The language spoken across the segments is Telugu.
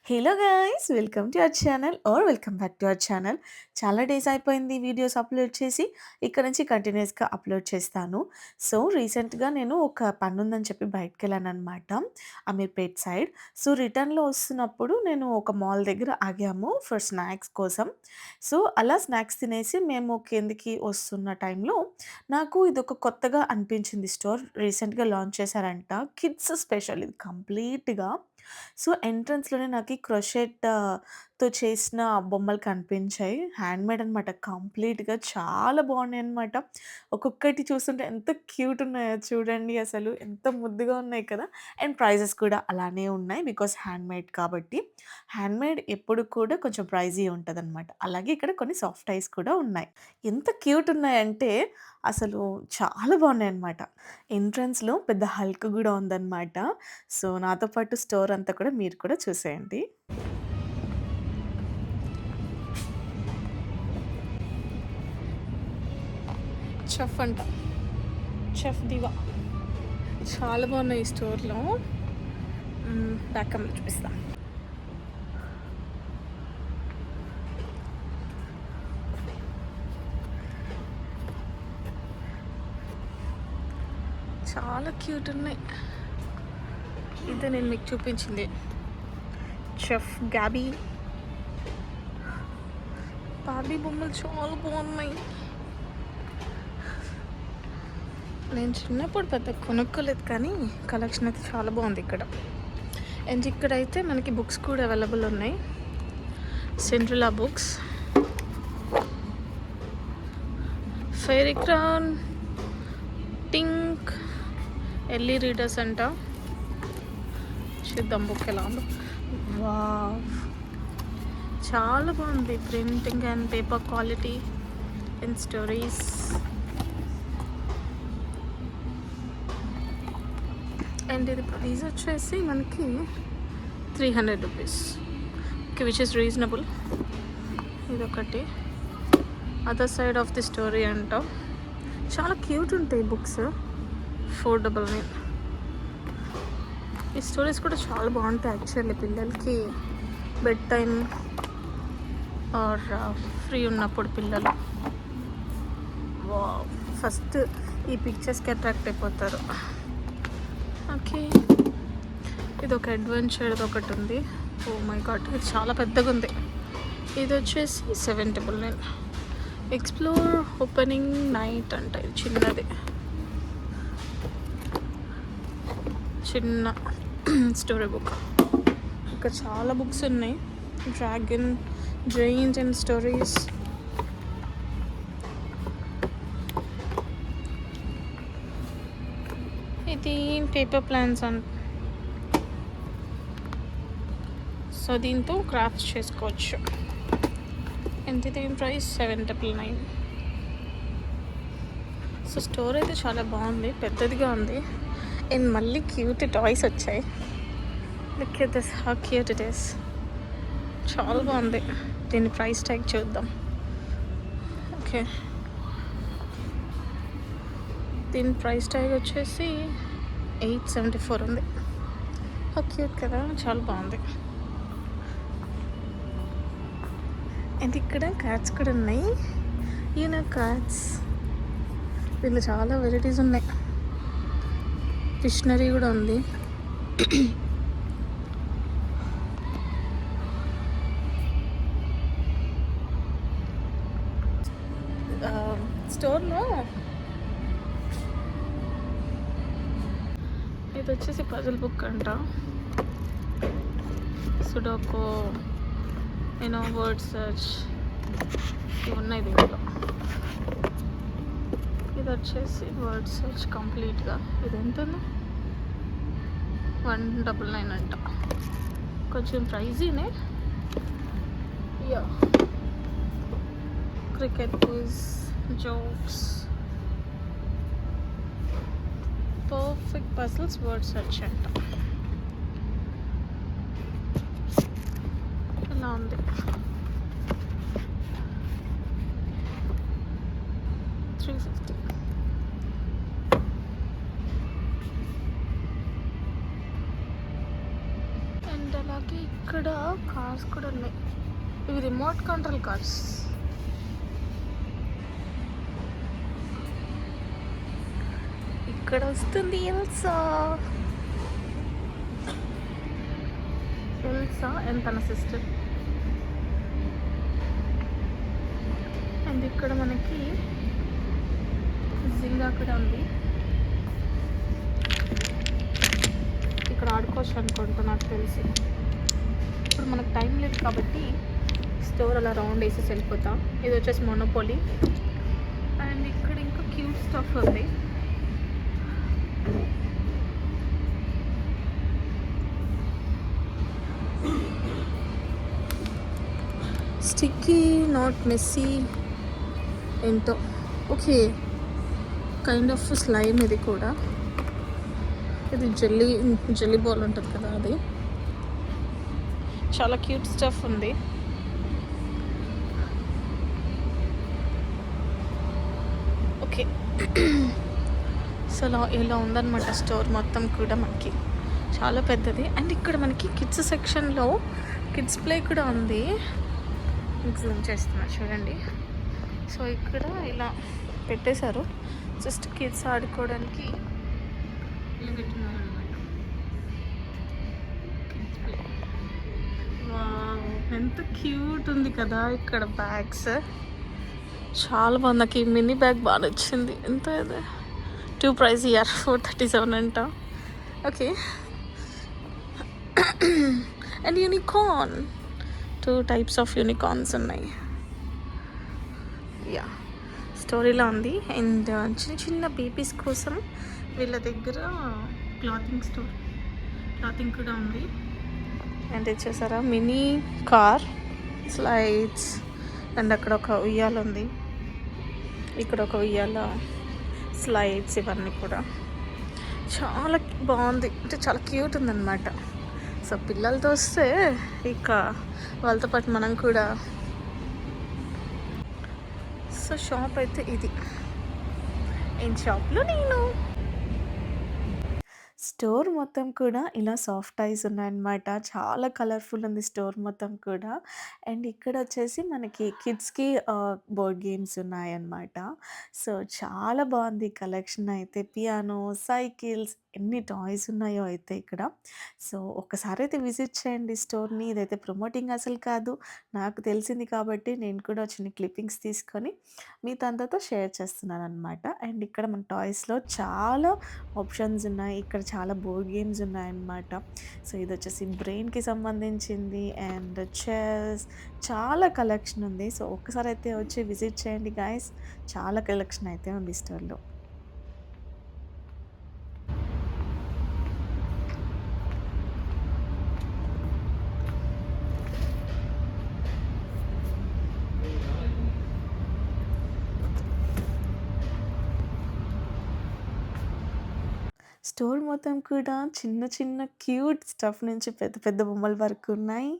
Hello guys! Welcome to our channel or welcome back to our channel. చాలా డేస్ అయిపోయింది వీడియోస్ అప్‌లోడ్ చేసి. ఇక్కడ నుంచి కంటిన్యూయస్‌గా అప్‌లోడ్ చేస్తాను. సో, రీసెంట్‌గా నేను ఒక పనుందని చెప్పి బయటికెళ్ళాననమాట. అమీర్పేట్ సైడ్. సో, రిటర్న్‌లో వస్తున్నప్పుడు నేను ఒక మాల్ దగ్గర ఆగాము ఫర్ స్నాక్స్ కోసం. సో, అలా స్నాక్స్ తినేసి మేము కిందకి వస్తున్న టైంలో నాకు ఇదొక కొత్తగా అనిపించింది స్టోర్. రీసెంట్‌గా లాంచ్ చేశారంట. కిడ్స్ స్పెషల్ ఇది కంప్లీట్‌గా. సో, ఎంట్రన్స్‌లోనే నాకీ తో చేసిన బొమ్మలు కనిపించాయి. హ్యాండ్‌మేడ్ అనమాట కంప్లీట్‌గా. చాలా బాగున్నాయనమాట. ఒక్కొక్కటి చూస్తుంటే ఎంత క్యూట్ ఉన్నాయో చూడండి అసలు. ఎంత ముద్దుగా ఉన్నాయి కదా! అండ్ ప్రైజెస్ కూడా అలానే ఉన్నాయి. బికాజ్ హ్యాండ్‌మేడ్ కాబట్టి. హ్యాండ్‌మేడ్ ఎప్పుడు కూడా కొంచెం ప్రైజీ ఉంటదనమాట. అలాగే ఇక్కడ కొన్ని సాఫ్ట్ టాయ్స్ కూడా ఉన్నాయి. ఎంత క్యూట్ ఉన్నాయంటే అసలు చాలా బాగున్నాయన్నమాట. ఎంట్రన్స్‌లో పెద్ద హల్క్ గూడా ఉందన్నమాట. సో, నాతో పాటు స్టోర్ అంతా కూడా మీరు కూడా చూసేయండి. చెఫ్ అంట. చెఫ్ దివా. చాలా బాగున్నాయి ఈ స్టోర్‌లో. బ్యాక్ కెమెరా చూపిస్తా. చాలా క్యూట్ ఉన్నాయి. ఇదే నేను మీకు చూపించింది. చెఫ్ గ్యాబీ. బార్బీ బొమ్మలు చాలా బాగున్నాయి. నేను చిన్నప్పుడు పెద్ద కొనుక్కోలేదు కానీ కలెక్షన్ అయితే చాలా బాగుంది ఇక్కడ. అండ్ ఇక్కడైతే మనకి బుక్స్ కూడా అవైలబుల్ ఉన్నాయి. Cinderella books, fairy crown, Tink, Ellie readers అంట. చూద్దాం బుక్ ఎలా ఉందో. వావ్, చాలా బాగుంది. Printing and paper quality and stories. And ఇది ప్రైస్ వచ్చేసి మనకి 300 రూపీస్, విచ్ ఇస్ రీజనబుల్. ఇదొకటి. Other side of the story అంట. చాలా క్యూట్ ఉంటాయి బుక్స్. 499. ఈ స్టోరీస్ కూడా చాలా బాగుంటాయి యాక్చువల్లీ. పిల్లలకి బెడ్ టైం ఆర్ ఫ్రీ ఉన్నప్పుడు పిల్లలు ఫస్ట్ ఈ పిక్చర్స్కి అట్రాక్ట్ అయిపోతారు. ఓకే, ఇది ఒక అడ్వెంచర్ ఒకటి ఉంది. ఓ మై గాడ్, ఇది చాలా పెద్దగా ఉంది. ఇది వచ్చేసి 799. ఎక్స్ప్లోర్ ఓపెనింగ్ నైట్ అంట. ఇది చిన్నది, చిన్న స్టోరీ బుక్. ఇంకా చాలా బుక్స్ ఉన్నాయి. Dragon, zines and stories. ఇది పేపర్ ప్లాన్స్ అండ్ సో దీంతో క్రాఫ్ట్స్ చేసుకోవచ్చు. అండ్ దీని ప్రైస్ 799. సో స్టోర్ అయితే చాలా బాగుంది, పెద్దదిగా ఉంది. అండ్ మళ్ళీ క్యూట్ టాయ్స్ వచ్చాయి. Look at this, how cute it is. చాలా బాగుంది. దీని ప్రైస్ ట్యాగ్ చూద్దాం. ఓకే, దీని ప్రైస్ ట్యాగ్ వచ్చేసి 874 ఉంది. హౌ క్యూట్ కదా, చాలా బాగుంది. అండ్ ఇక్కడ క్యాట్స్ కూడా ఉన్నాయి. క్యాట్స్, దీనిలో చాలా వెరైటీస్ ఉన్నాయి. ఫిషనరీ కూడా ఉంది. స్టోర్లో ఇది వచ్చేసి పజిల్ బుక్ అంట. సుడోకో, వర్డ్ సర్చ్ ఇవి ఉన్నాయి దీంట్లో. ఇది వచ్చేసి వర్డ్ సర్చ్ కంప్లీట్గా. ఇది ఎంత ఉంది? 199 అంట. కొంచెం ప్రైజీనే. Yeah, cricket quiz, jokes, perfect puzzles, word search అంట. ఇలా ఉంది. $350. అండ్ అలాగే ఇక్కడ కార్స్ కూడా ఉన్నాయి. ఇవి రిమోట్ కంట్రోల్ కార్స్. ఇక్కడ వస్తుంది ఎల్సా. ఎల్సా అండ్ తన సిస్టర్. అండ్ ఇక్కడ మనకి జింగా కూడా ఉంది. ఇక్కడ ఆడుకోవచ్చు అనుకుంటా నాకు తెలిసి. ఇప్పుడు మనకు టైం లేదు కాబట్టి స్టోర్ అలా రౌండ్ వేసేసి వెళ్ళిపోతాం. ఇది వచ్చేసి మొనోపోలీ. అండ్ ఇక్కడ ఇంకా క్యూట్ స్టఫ్ ఉంది. స్టిక్కీ నాట్ మెస్సీ ఏంటో. ఓకే, కైండ్ ఆఫ్ స్లైమ్ ఇది కూడా. ఇది జెల్లీ బాల్ ఉంటుంది కదా, అది చాలా క్యూట్ స్టఫ్ ఉంది. ఓకే, సో ఇలా ఉందన్నమాట స్టోర్ మొత్తం కూడా. మనకి చాలా పెద్దది. అండ్ ఇక్కడ మనకి కిడ్స్ సెక్షన్లో కిడ్స్ ప్లే కూడా ఉంది. జూమ్ చేస్తున్నా చూడండి. సో ఇక్కడ ఇలా పెట్టేశారు, జస్ట్ కిడ్స్ ఆడుకోవడానికి ఇలా పెట్టున్నారు అనమాట. Kids play. వావ్, ఎంత క్యూట్ ఉంది కదా. ఇక్కడ బ్యాగ్స్ చాలా బాగుంది. నాకు ఈ మినీ బ్యాగ్ బాగా నచ్చింది. ఎంత ఇది 2 ప్రైస్ ఇయర్ 437 అంట. Okay, and unicorn 2 types of unicorns ఉన్నాయి. యా, స్టోరీలో ఉంది. అండ్ చిన్న చిన్న బేబీస్ కోసం వీళ్ళ దగ్గర క్లాతింగ్ కూడా ఉంది. అండ్ ఇది చూసారా, మినీ కార్, స్లైడ్స్. అండ్ అక్కడ ఒక ఉయ్యాల ఉంది, ఇక్కడ ఒక ఉయ్యాల, స్లైడ్స్, ఇవన్నీ కూడా చాలా బాగుంది. అంటే చాలా క్యూట్ ఉందన్నమాట. సో పిల్లలతో వస్తే ఇక వాళ్ళతో పాటు మనం కూడా. సో షాప్ అయితే ఇది. ఈ షాప్లో నేను స్టోర్ మొత్తం కూడా ఇలా సాఫ్ట్ టాయ్స్ ఉన్నాయన్నమాట. చాలా కలర్‌ఫుల్ ఉంది స్టోర్ మొత్తం కూడా. అండ్ ఇక్కడొచ్చేసి మనకి కిడ్స్‌కి బోర్డ్ గేమ్స్ ఉన్నాయన్నమాట. సో చాలా బాగుంది కలెక్షన్ అయితే. పియానో, సైకిల్స్, ఎన్ని టాయ్స్ ఉన్నాయో అయితే ఇక్కడ. సో ఒక్కసారి అయితే విజిట్ చేయండి స్టోర్‌ని. ఇదైతే ప్రమోటింగ్ అసలు కాదు. నాకు తెలిసింది కాబట్టి నేను కూడా చిన్న క్లిప్పింగ్స్ తీసుకొని మీతో అందరితో షేర్ చేస్తున్నానన్నమాట. అండ్ ఇక్కడ మన టాయ్స్‌లో చాలా ఆప్షన్స్ ఉన్నాయి. ఇక్కడ చాలా బోర్డ్ గేమ్స్ ఉన్నాయన్నమాట. సో ఇదొచ్చేసి బ్రెయిన్‌కి సంబంధించింది. అండ్ చెస్, చాలా కలెక్షన్ ఉంది. సో ఒక్కసారి అయితే వచ్చి విజిట్ చేయండి గైస్. చాలా కలెక్షన్ అయితే ఉంది స్టోర్‌లో. స్టోర్ మొత్తం కూడా చిన్న చిన్న క్యూట్ స్టఫ్ నుంచి పెద్ద పెద్ద బొమ్మల వరకు ఉన్నాయి.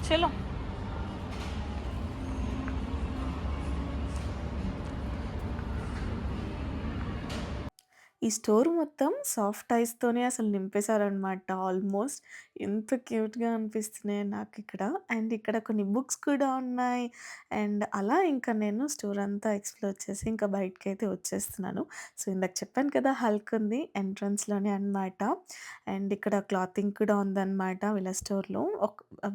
చలో. ఈ స్టోర్ మొత్తం సాఫ్ట్ టాయ్స్‌తోనే అసలు నింపేశారనమాట ఆల్మోస్ట్. ఎంత క్యూట్‌గా అనిపిస్తున్నాయో నాకిక్కడ. అండ్ ఇక్కడ కొన్ని బుక్స్ కూడా ఉన్నాయి. అండ్ అలా ఇంకా నేను స్టోర్ అంతా ఎక్స్‌ప్లోర్ చేసి ఇంకా బయటికైతే వచ్చేస్తున్నాను. సో ఇందాక చెప్పాను కదా, హల్క్ ఉంది ఎంట్రన్స్‌లోనే అనమాట. అండ్ ఇక్కడ క్లాతింగ్ కూడా ఉందనమాట వీళ్ళ స్టోర్‌లో.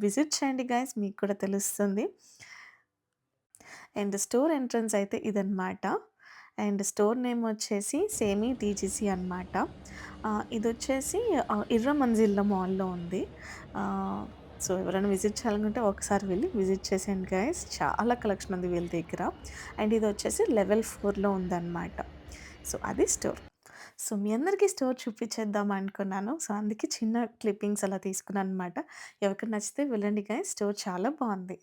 విజిట్ చేయండి గైస్, మీకు కూడా తెలుస్తుంది. అండ్ స్టోర్ ఎంట్రన్స్ అయితే ఇదనమాట. అండ్ స్టోర్ నేమ్ వచ్చేసి సేమి టీజీసీ అనమాట. ఇదొచ్చేసి ఇర్ర మంజిల్లా మాల్‌లో ఉంది. సో ఎవరైనా విజిట్ చేయాలనుకుంటే ఒకసారి వెళ్ళి విజిట్ చేసేయండి గైస్. చాలా కలెక్షన్ ఉంది వీళ్ళ దగ్గర. అండ్ ఇదొచ్చేసి లెవెల్ 4లో ఉందన్నమాట. సో అది స్టోర్. సో మీ అందరికీ స్టోర్ చూపించేద్దాం అనుకున్నాను. సో అందుకే చిన్న క్లిప్పింగ్స్ అలా తీసుకున్నాననమాట. ఎవరికైనా నచ్చితే వెళ్ళండి గైస్. స్టోర్ చాలా బాగుంది.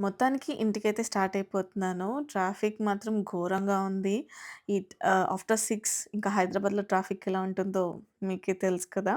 మొత్తానికి ఇంటికైతే స్టార్ట్ అయిపోతున్నాను. ట్రాఫిక్ మాత్రం ఘోరంగా ఉంది. ఆఫ్టర్ 6 ఇంకా హైదరాబాద్‌లో ట్రాఫిక్ ఎలా ఉంటుందో మీకే తెలుసు కదా!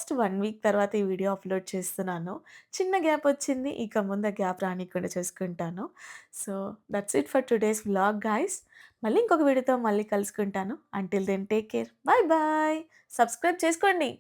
ఆల్మోస్ట్ 1 వీక్ తర్వాత ఈ వీడియో అప్‌లోడ్ చేస్తున్నాను. చిన్న గ్యాప్ వచ్చింది. ఇక ముందు ఆ గ్యాప్ రానీయకుండా చూసుకుంటాను. So, that's it for today's vlog guys. మళ్ళీ ఇంకొక వీడియోతో మళ్ళీ కలుసుకుంటాను. Until then take care. Bye bye. Subscribe చేసుకోండి.